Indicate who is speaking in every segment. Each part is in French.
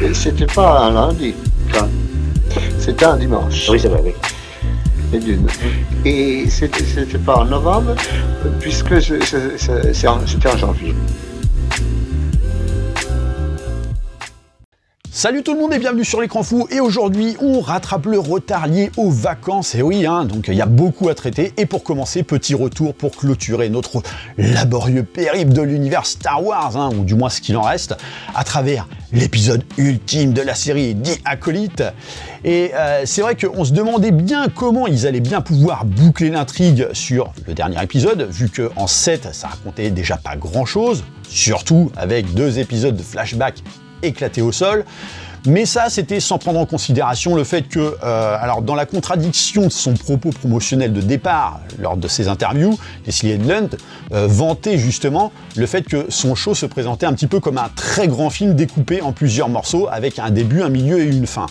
Speaker 1: Et c'était pas un lundi, ça. C'était un dimanche.
Speaker 2: Oui, c'est vrai, oui.
Speaker 1: Et c'était pas en novembre, puisque c'était en janvier.
Speaker 3: Salut tout le monde et bienvenue sur l'écran fou, et aujourd'hui on rattrape le retard lié aux vacances, et oui, donc il y a beaucoup à traiter, et pour commencer, petit retour pour clôturer notre laborieux périple de l'univers Star Wars, ou du moins ce qu'il en reste, à travers l'épisode ultime de la série The Acolyte. Et c'est vrai qu'on se demandait bien comment ils allaient bien pouvoir boucler l'intrigue sur le dernier épisode, vu qu'en 7 ça racontait déjà pas grand chose, surtout avec 2 épisodes de flashback éclaté au sol, mais ça c'était sans prendre en considération le fait que, alors dans la contradiction de son propos promotionnel de départ lors de ses interviews, Leslie Headland vantait justement le fait que son show se présentait un petit peu comme un très grand film découpé en plusieurs morceaux avec un début, un milieu et une fin.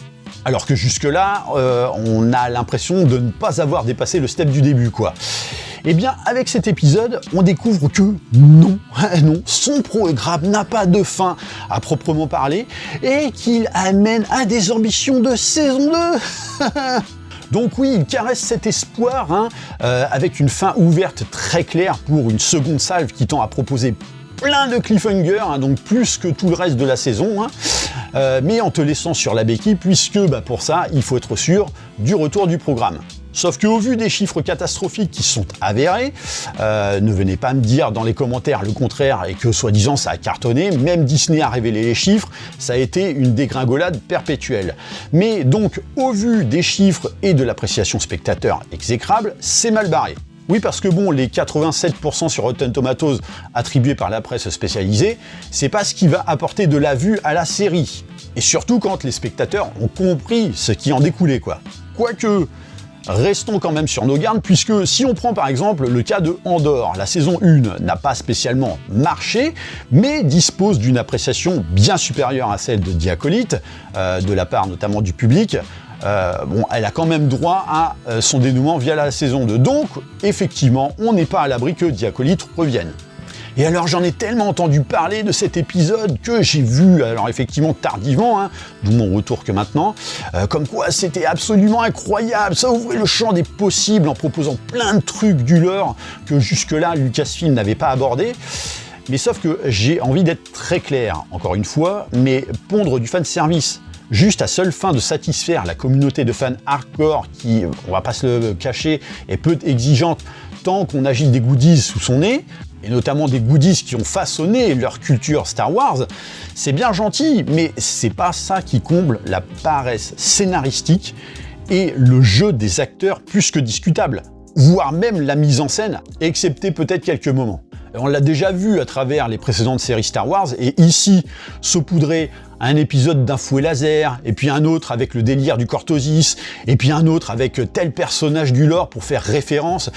Speaker 3: Alors que jusque-là, on a l'impression de ne pas avoir dépassé le step du début, quoi. Eh bien, avec cet épisode, on découvre que non, son programme n'a pas de fin à proprement parler et qu'il amène à des ambitions de saison 2. Donc oui, il caresse cet espoir avec une fin ouverte très claire pour une seconde salve qui tend à proposer plein de cliffhangers, donc plus que tout le reste de la saison, mais en te laissant sur la béquille, puisque pour ça, il faut être sûr du retour du programme. Sauf qu'au vu des chiffres catastrophiques qui sont avérés, ne venez pas me dire dans les commentaires le contraire et que soi-disant ça a cartonné, même Disney a révélé les chiffres, ça a été une dégringolade perpétuelle. Mais donc, au vu des chiffres et de l'appréciation spectateur exécrable, c'est mal barré. Oui, parce que bon, les 87% sur Rotten Tomatoes attribués par la presse spécialisée, c'est pas ce qui va apporter de la vue à la série. Et surtout quand les spectateurs ont compris ce qui en découlait, quoi. Quoique, restons quand même sur nos gardes, puisque si on prend par exemple le cas de Andor, la saison 1 n'a pas spécialement marché, mais dispose d'une appréciation bien supérieure à celle de The Acolyte, de la part notamment du public. Elle a quand même droit à son dénouement via la saison 2. Donc, effectivement, on n'est pas à l'abri que The Acolyte revienne. Et alors, j'en ai tellement entendu parler de cet épisode que j'ai vu, alors effectivement tardivement, d'où mon retour que maintenant, comme quoi c'était absolument incroyable, ça ouvrait le champ des possibles en proposant plein de trucs du lore que jusque-là Lucasfilm n'avait pas abordé. Mais sauf que j'ai envie d'être très clair, encore une fois, mais pondre du fanservice juste à seule fin de satisfaire la communauté de fans hardcore qui, on va pas se le cacher, est peu exigeante tant qu'on agite des goodies sous son nez, et notamment des goodies qui ont façonné leur culture Star Wars, c'est bien gentil, mais c'est pas ça qui comble la paresse scénaristique et le jeu des acteurs plus que discutable, voire même la mise en scène, excepté peut-être quelques moments. On l'a déjà vu à travers les précédentes séries Star Wars, et ici, saupoudrer un épisode d'un fouet laser, et puis un autre avec le délire du Cortosis, et puis un autre avec tel personnage du lore pour faire référence,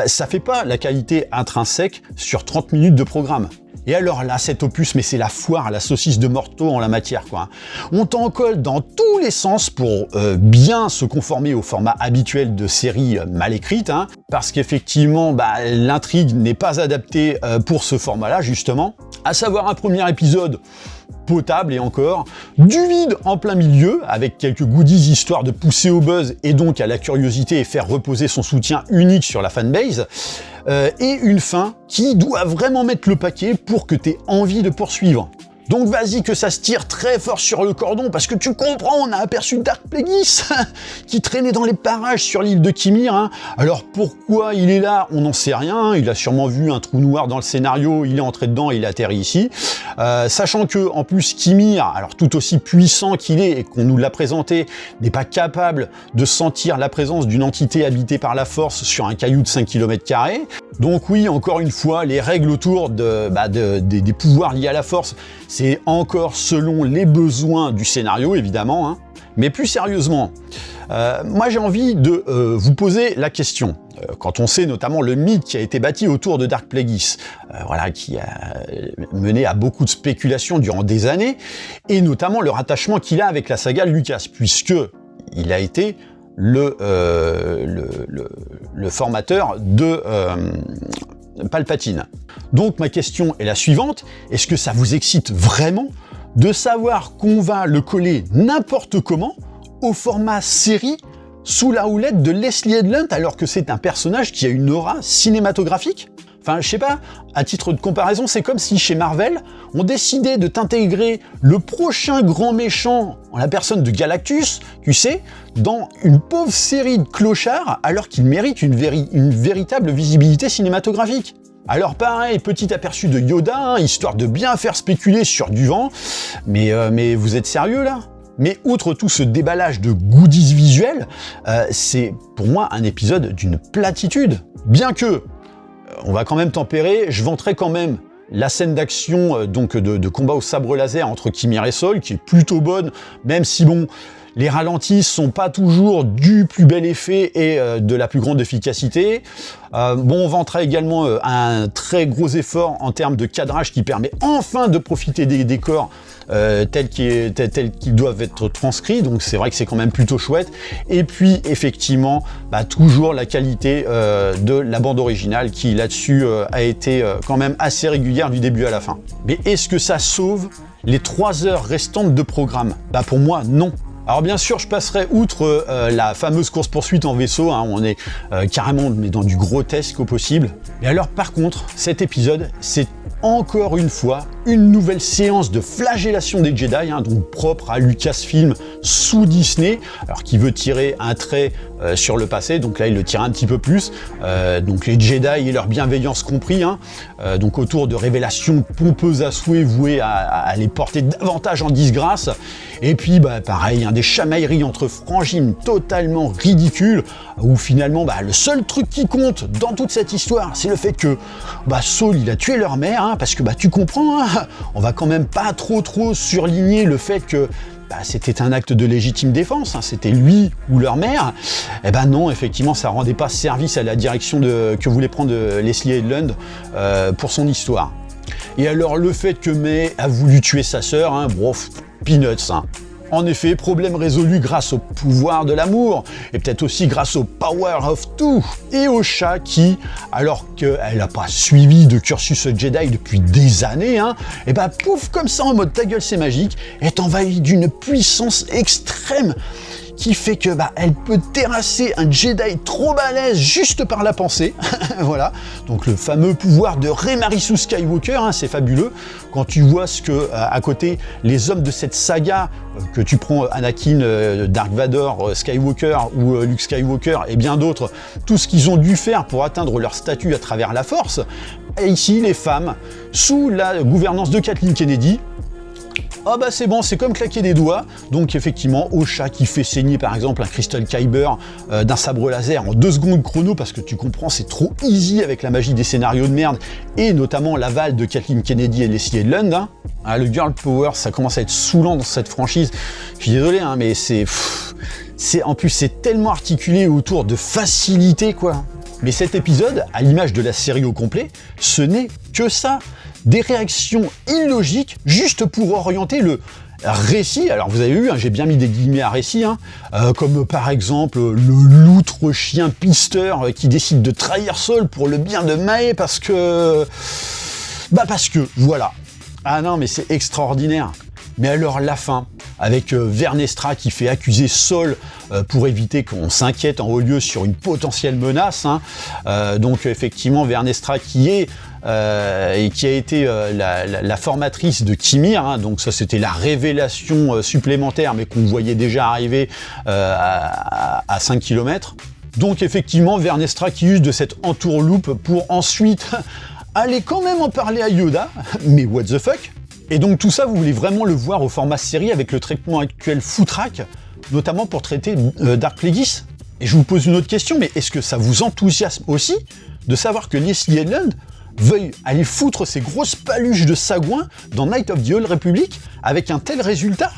Speaker 3: ça fait pas la qualité intrinsèque sur 30 minutes de programme. Et alors là, cet opus, mais c'est la foire à la saucisse de Morteau en la matière, quoi. On t'en colle dans tous les sens pour bien se conformer au format habituel de séries mal écrites, parce qu'effectivement, l'intrigue n'est pas adaptée pour ce format-là, justement. À savoir un premier épisode potable et encore, du vide en plein milieu, avec quelques goodies histoire de pousser au buzz et donc à la curiosité et faire reposer son soutien unique sur la fanbase, et une fin qui doit vraiment mettre le paquet pour que t'aies envie de poursuivre. Donc vas-y que ça se tire très fort sur le cordon, parce que tu comprends, on a aperçu Dark Plagueis qui traînait dans les parages sur l'île de Qimir. Alors pourquoi il est là, on n'en sait rien, il a sûrement vu un trou noir dans le scénario, il est entré dedans et il a atterri ici. Sachant que en plus Qimir, alors tout aussi puissant qu'il est et qu'on nous l'a présenté, n'est pas capable de sentir la présence d'une entité habitée par la force sur un caillou de 5 km². Donc oui, encore une fois, les règles autour des pouvoirs liés à la force, c'est encore selon les besoins du scénario, évidemment. Mais plus sérieusement, moi j'ai envie de vous poser la question. Quand on sait notamment le mythe qui a été bâti autour de Dark Plagueis, qui a mené à beaucoup de spéculations durant des années, et notamment le rattachement qu'il a avec la saga Lucas, puisque il a été le formateur de Palpatine. Donc ma question est la suivante, est-ce que ça vous excite vraiment de savoir qu'on va le coller n'importe comment au format série sous la houlette de Leslie Headland alors que c'est un personnage qui a une aura cinématographique. Enfin, je sais pas, à titre de comparaison, c'est comme si chez Marvel, on décidait de t'intégrer le prochain grand méchant en la personne de Galactus, tu sais, dans une pauvre série de clochards alors qu'il mérite une véritable visibilité cinématographique. Alors pareil, petit aperçu de Yoda, hein, histoire de bien faire spéculer sur du vent, mais vous êtes sérieux là ? Mais outre tout ce déballage de goodies visuels, c'est pour moi un épisode d'une platitude. Bien que, on va quand même tempérer, je vanterai quand même la scène d'action donc de combat au sabre laser entre Kimir et Saul, qui est plutôt bonne, même si bon, les ralentis sont pas toujours du plus bel effet et de la plus grande efficacité. On vantera également un très gros effort en termes de cadrage qui permet enfin de profiter des décors tels qu'ils doivent être transcrits, donc c'est vrai que c'est quand même plutôt chouette. Et puis effectivement, toujours la qualité de la bande originale qui là-dessus a été quand même assez régulière du début à la fin. Mais est-ce que ça sauve les 3 heures restantes de programme ? Pour moi, non. Alors bien sûr, je passerai outre la fameuse course-poursuite en vaisseau, hein, on est carrément mais dans du grotesque au possible. Mais alors par contre, cet épisode, c'est encore une fois une nouvelle séance de flagellation des Jedi, hein, donc propre à Lucasfilm sous Disney, alors qui veut tirer un trait sur le passé, donc là il le tire un petit peu plus, donc les Jedi et leur bienveillance compris, hein, donc autour de révélations pompeuses à souhait vouées à les porter davantage en disgrâce, et puis pareil, hein, des chamailleries entre frangines totalement ridicules, où finalement le seul truc qui compte dans toute cette histoire, c'est le fait que Saul il a tué leur mère, hein, parce que tu comprends, hein, on va quand même pas trop surligner le fait que c'était un acte de légitime défense, hein, c'était lui ou leur mère. Non, effectivement, ça rendait pas service à la direction que voulait prendre Leslie Headland pour son histoire. Et alors le fait que May a voulu tuer sa sœur, hein, peanuts, hein. En effet, problème résolu grâce au pouvoir de l'amour, et peut-être aussi grâce au power of two, et au chat qui, alors qu'elle n'a pas suivi de cursus Jedi depuis des années, hein, pouf, comme ça en mode ta gueule c'est magique, est envahie d'une puissance extrême qui fait que elle peut terrasser un Jedi trop balèze juste par la pensée. Voilà, donc le fameux pouvoir de Rey Marisou Skywalker, hein, c'est fabuleux. Quand tu vois ce que, à côté, les hommes de cette saga, que tu prends Anakin, Dark Vador, Skywalker ou Luke Skywalker et bien d'autres, tout ce qu'ils ont dû faire pour atteindre leur statut à travers la Force, et ici les femmes, sous la gouvernance de Kathleen Kennedy, c'est bon, c'est comme claquer des doigts. Donc effectivement, Osha qui fait saigner par exemple un Crystal Kyber d'un sabre laser en 2 secondes chrono, parce que tu comprends, c'est trop easy avec la magie des scénarios de merde, et notamment l'aval de Kathleen Kennedy et Leslie Headland. Hein. Le girl power, ça commence à être saoulant dans cette franchise. Je suis désolé, hein, mais en plus c'est tellement articulé autour de facilité, quoi. Mais cet épisode, à l'image de la série au complet, ce n'est que ça. Des réactions illogiques juste pour orienter le récit. Alors vous avez vu, hein, j'ai bien mis des guillemets à récit, hein, comme par exemple le loutre chien pisteur qui décide de trahir Saul pour le bien de Mae parce que voilà. Ah non, mais c'est extraordinaire. Mais alors la fin, avec Vernestra qui fait accuser Saul pour éviter qu'on s'inquiète en haut lieu sur une potentielle menace. Hein. Donc effectivement, Vernestra qui a été la formatrice de Kimir, hein. Donc ça c'était la révélation supplémentaire, mais qu'on voyait déjà arriver à 5 km. Donc effectivement, Vernestra qui use de cette entourloupe pour ensuite aller quand même en parler à Yoda, mais what the fuck? Et donc tout ça, vous voulez vraiment le voir au format série avec le traitement actuel footrack, notamment pour traiter Dark Plagueis? Et je vous pose une autre question, mais est-ce que ça vous enthousiasme aussi de savoir que Leslie Headland veuille aller foutre ses grosses paluches de sagouin dans Night of the Old Republic avec un tel résultat?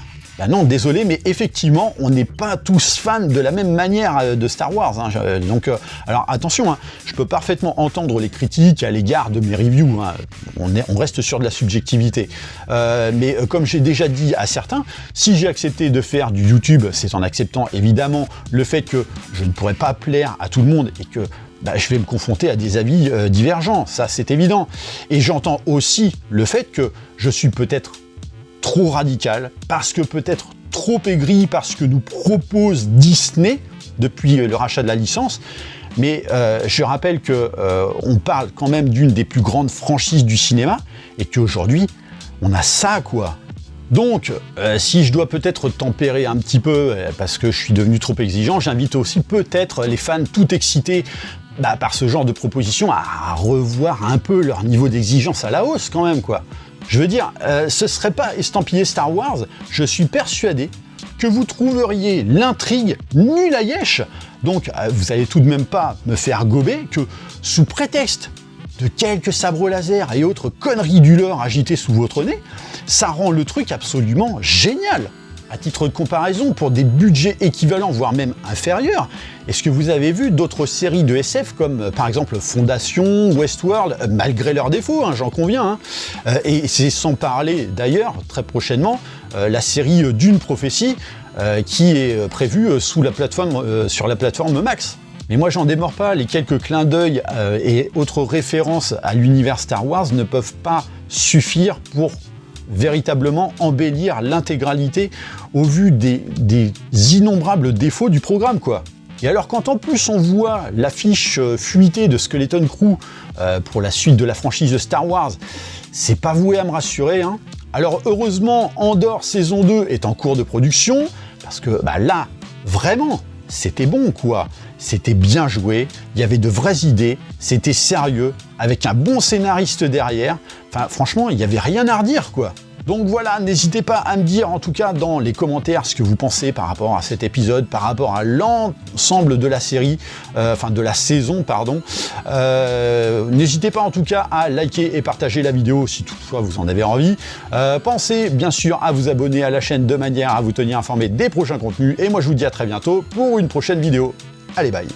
Speaker 3: Non, désolé, mais effectivement, on n'est pas tous fans de la même manière de Star Wars. Hein. Donc, alors attention, hein, je peux parfaitement entendre les critiques à l'égard de mes reviews. Hein. On reste sur de la subjectivité. Mais comme j'ai déjà dit à certains, si j'ai accepté de faire du YouTube, c'est en acceptant évidemment le fait que je ne pourrais pas plaire à tout le monde et que je vais me confronter à des avis divergents. Ça, c'est évident. Et j'entends aussi le fait que je suis peut-être trop radical, parce que peut-être trop aigri par ce que nous propose Disney depuis le rachat de la licence. Mais je rappelle que on parle quand même d'une des plus grandes franchises du cinéma et qu'aujourd'hui, on a ça, quoi. Donc, si je dois peut-être tempérer un petit peu parce que je suis devenu trop exigeant, j'invite aussi peut-être les fans tout excités par ce genre de proposition à revoir un peu leur niveau d'exigence à la hausse quand même, quoi. Je veux dire, ce serait pas estampillé Star Wars, je suis persuadé que vous trouveriez l'intrigue nulle à Yesh. Donc, vous allez tout de même pas me faire gober que, sous prétexte de quelques sabres laser et autres conneries du lore agitées sous votre nez, ça rend le truc absolument génial. À titre de comparaison, pour des budgets équivalents, voire même inférieurs, est-ce que vous avez vu d'autres séries de SF comme par exemple Fondation, Westworld, malgré leurs défauts, hein, j'en conviens, hein, et c'est sans parler d'ailleurs, très prochainement, la série Dune Prophétie, qui est prévue sur la plateforme Max. Mais moi, j'en démords pas, les quelques clins d'œil et autres références à l'univers Star Wars ne peuvent pas suffire pour véritablement embellir l'intégralité au vu des innombrables défauts du programme, quoi. Et alors quand en plus on voit l'affiche fuitée de Skeleton Crew pour la suite de la franchise de Star Wars, c'est pas voué à me rassurer, hein. Alors heureusement, Andor saison 2 est en cours de production, parce que là, vraiment, c'était bon, quoi. C'était bien joué, il y avait de vraies idées, c'était sérieux, avec un bon scénariste derrière. Enfin, franchement, il n'y avait rien à redire, quoi. Donc voilà, n'hésitez pas à me dire, en tout cas, dans les commentaires, ce que vous pensez par rapport à cet épisode, par rapport à l'ensemble de la série, de la saison, pardon. N'hésitez pas, en tout cas, à liker et partager la vidéo, si toutefois vous en avez envie. Pensez, bien sûr, à vous abonner à la chaîne de manière à vous tenir informé des prochains contenus. Et moi, je vous dis à très bientôt pour une prochaine vidéo. Allez, bye!